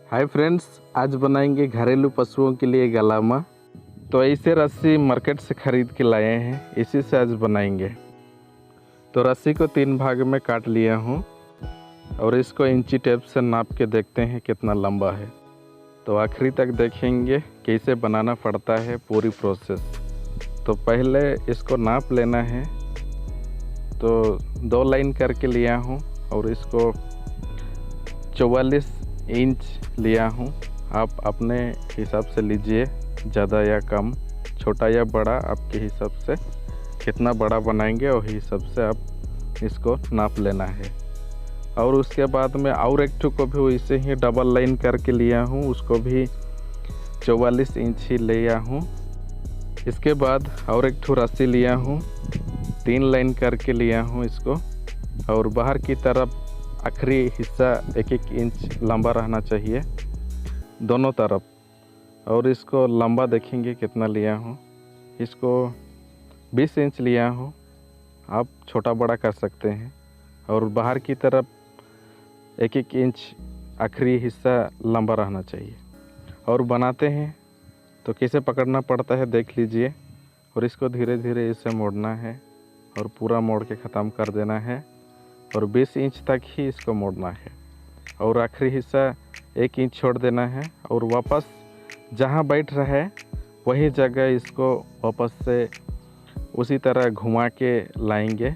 Hi friends, आज बनाएंगे घरेलू पशुओं के लिए गलामा। तो ऐसे रस्सी मार्केट से ख़रीद के लाए हैं, इसी से आज बनाएंगे। तो रस्सी को 3 भाग में काट लिया हूँ और इसको इंची टेप से नाप के देखते हैं कितना लंबा है। तो आखिरी तक देखेंगे कैसे बनाना पड़ता है पूरी प्रोसेस। तो पहले इसको नाप लेना है। तो 2 लाइन करके लिया हूँ और इसको 44 इंच लिया हूँ। आप अपने हिसाब से लीजिए, ज़्यादा या कम, छोटा या बड़ा, आपके हिसाब से कितना बड़ा बनाएंगे वही हिसाब से आप इसको नाप लेना है। और उसके बाद में और एक ठो को भी वैसे ही डबल लाइन करके लिया हूँ, उसको भी 44 इंच ही लिया हूँ। इसके बाद और एक ठो रस्सी लिया हूँ, 3 लाइन करके लिया हूँ इसको। और बाहर की तरफ आखिरी हिस्सा 1-1 इंच लंबा रहना चाहिए दोनों तरफ। और इसको लंबा देखेंगे कितना लिया हूँ, इसको 20 इंच लिया हूँ। आप छोटा बड़ा कर सकते हैं। और बाहर की तरफ 1-1 इंच आखिरी हिस्सा लंबा रहना चाहिए। और बनाते हैं तो कैसे पकड़ना पड़ता है देख लीजिए। और इसको धीरे धीरे इसे मोड़ना है और पूरा मोड़ के ख़त्म कर देना है। और 20 इंच तक ही इसको मोड़ना है और आखिरी हिस्सा 1 इंच छोड़ देना है। और वापस जहाँ बैठ रहा है वही जगह इसको वापस से उसी तरह घुमा के लाएंगे।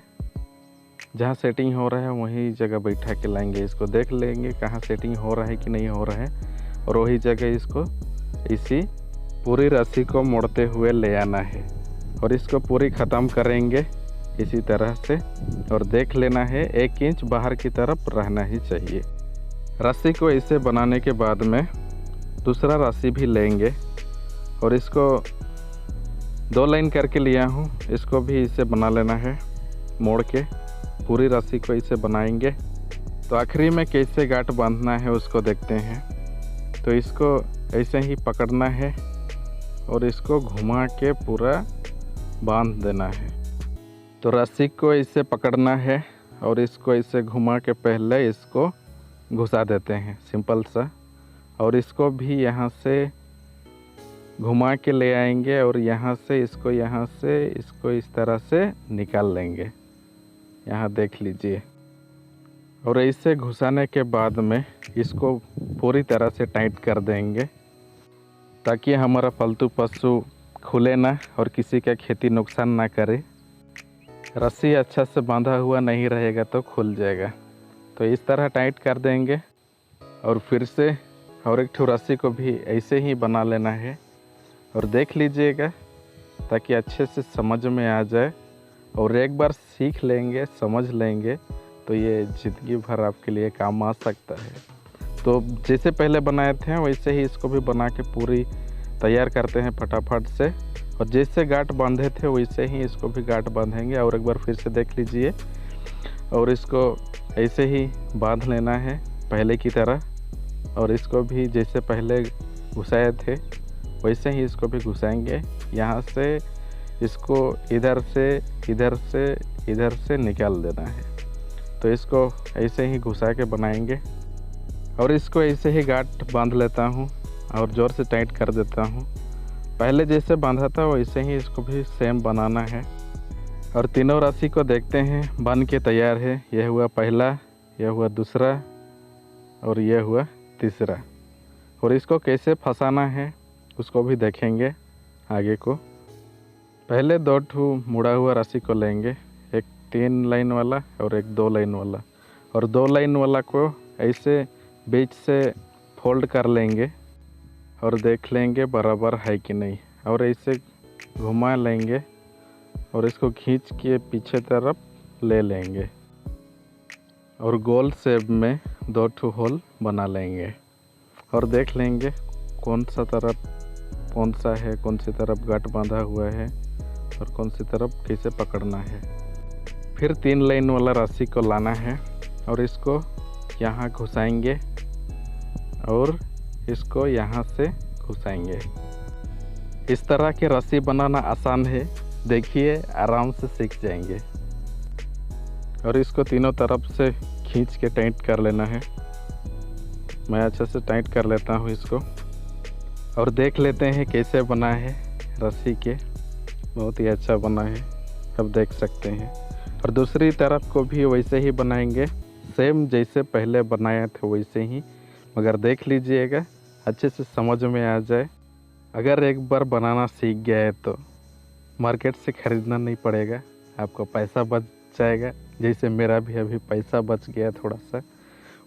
जहाँ सेटिंग हो रहा है वही जगह बैठा के लाएंगे। इसको देख लेंगे कहाँ सेटिंग हो रहा है कि नहीं हो रहा है, और वही जगह इसको इसी पूरी रस्सी को मोड़ते हुए ले आना है। और इसको पूरी ख़त्म करेंगे इसी तरह से। और देख लेना है 1 इंच बाहर की तरफ रहना ही चाहिए। रस्सी को इसे बनाने के बाद में दूसरा रस्सी भी लेंगे और इसको 2 लाइन करके लिया हूँ, इसको भी इसे बना लेना है मोड़ के। पूरी रस्सी को इसे बनाएंगे। तो आखिरी में कैसे गांठ बांधना है उसको देखते हैं। तो इसको ऐसे ही पकड़ना है और इसको घुमा के पूरा बांध देना है। तो रस्सी को इसे पकड़ना है और इसको इसे घुमा के पहले इसको घुसा देते हैं, सिंपल सा। और इसको भी यहाँ से घुमा के ले आएंगे और यहाँ से इसको इस तरह से निकाल लेंगे। यहाँ देख लीजिए। और ऐसे घुसाने के बाद में इसको पूरी तरह से टाइट कर देंगे ताकि हमारा पालतू पशु खुले ना और किसी का खेती नुकसान ना करे। रस्सी अच्छा से बांधा हुआ नहीं रहेगा तो खुल जाएगा। तो इस तरह टाइट कर देंगे। और फिर से और एक ठो रस्सी को भी ऐसे ही बना लेना है। और देख लीजिएगा ताकि अच्छे से समझ में आ जाए। और एक बार सीख लेंगे, समझ लेंगे तो ये ज़िंदगी भर आपके लिए काम आ सकता है। तो जैसे पहले बनाए थे वैसे ही इसको भी बना के पूरी तैयार करते हैं फटाफट से। और जैसे गांठ बांधे थे वैसे ही इसको भी गांठ बांधेंगे। और एक बार फिर से देख लीजिए। और इसको ऐसे ही बांध लेना है पहले की तरह। और इसको भी जैसे पहले घुसाए थे वैसे ही इसको भी घुसाएंगे। यहाँ से इसको इधर से निकाल देना है। तो इसको ऐसे ही घुसा के बनाएंगे। और इसको ऐसे ही गांठ बांध लेता हूँ और ज़ोर से टाइट कर देता हूँ। पहले जैसे बांधा था वैसे ही इसको भी सेम बनाना है। और तीनों रस्सी को देखते हैं बन के तैयार है। यह हुआ पहला, यह हुआ दूसरा और यह हुआ तीसरा। और इसको कैसे फंसाना है उसको भी देखेंगे आगे को। पहले 2 ठो मुड़ा हुआ रस्सी को लेंगे, एक 3 लाइन वाला और एक 2 लाइन वाला। और 2 लाइन वाला को ऐसे बीच से फोल्ड कर लेंगे और देख लेंगे बराबर है कि नहीं। और ऐसे घुमा लेंगे और इसको खींच के पीछे तरफ ले लेंगे और गोल शेप में 2 ठो होल बना लेंगे। और देख लेंगे कौन सा तरफ कौन सा है, कौन सी तरफ गांठ बांधा हुआ है और कौन सी तरफ कैसे पकड़ना है। फिर 3 लाइन वाला रस्सी को लाना है और इसको यहाँ घुसाएंगे और इसको यहाँ से घुसाएंगे। इस तरह के रस्सी बनाना आसान है, देखिए आराम से सीख जाएंगे। और इसको तीनों तरफ से खींच के टाइट कर लेना है। मैं अच्छे से टाइट कर लेता हूँ इसको और देख लेते हैं कैसे बना है रस्सी के। बहुत ही अच्छा बना है, अब देख सकते हैं। और दूसरी तरफ को भी वैसे ही बनाएंगे, सेम जैसे पहले बनाया थे वैसे ही, मगर देख लीजिएगा अच्छे से समझ में आ जाए। अगर एक बार बनाना सीख गया है तो मार्केट से ख़रीदना नहीं पड़ेगा, आपका पैसा बच जाएगा। जैसे मेरा भी अभी पैसा बच गया थोड़ा सा,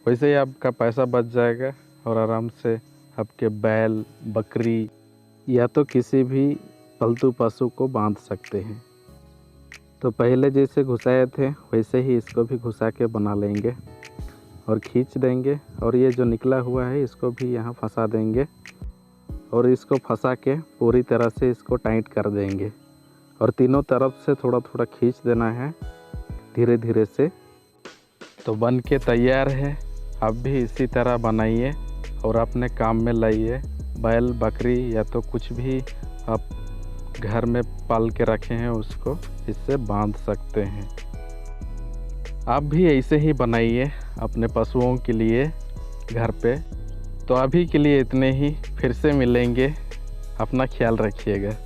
वैसे ही आपका पैसा बच जाएगा और आराम से आपके बैल, बकरी या तो किसी भी पालतू पशु को बांध सकते हैं। तो पहले जैसे घुसाए थे वैसे ही इसको भी घुसा के बना लेंगे और खींच देंगे। और ये जो निकला हुआ है इसको भी यहाँ फंसा देंगे और इसको फंसा के पूरी तरह से इसको टाइट कर देंगे। और तीनों तरफ से थोड़ा थोड़ा खींच देना है धीरे धीरे से। तो बन के तैयार है। आप भी इसी तरह बनाइए और अपने काम में लाइए। बैल, बकरी या तो कुछ भी आप घर में पाल के रखे हैं उसको इससे बांध सकते हैं। आप भी ऐसे ही बनाइए अपने पशुओं के लिए घर पे। तो अभी के लिए इतने ही, फिर से मिलेंगे। अपना ख्याल रखिएगा।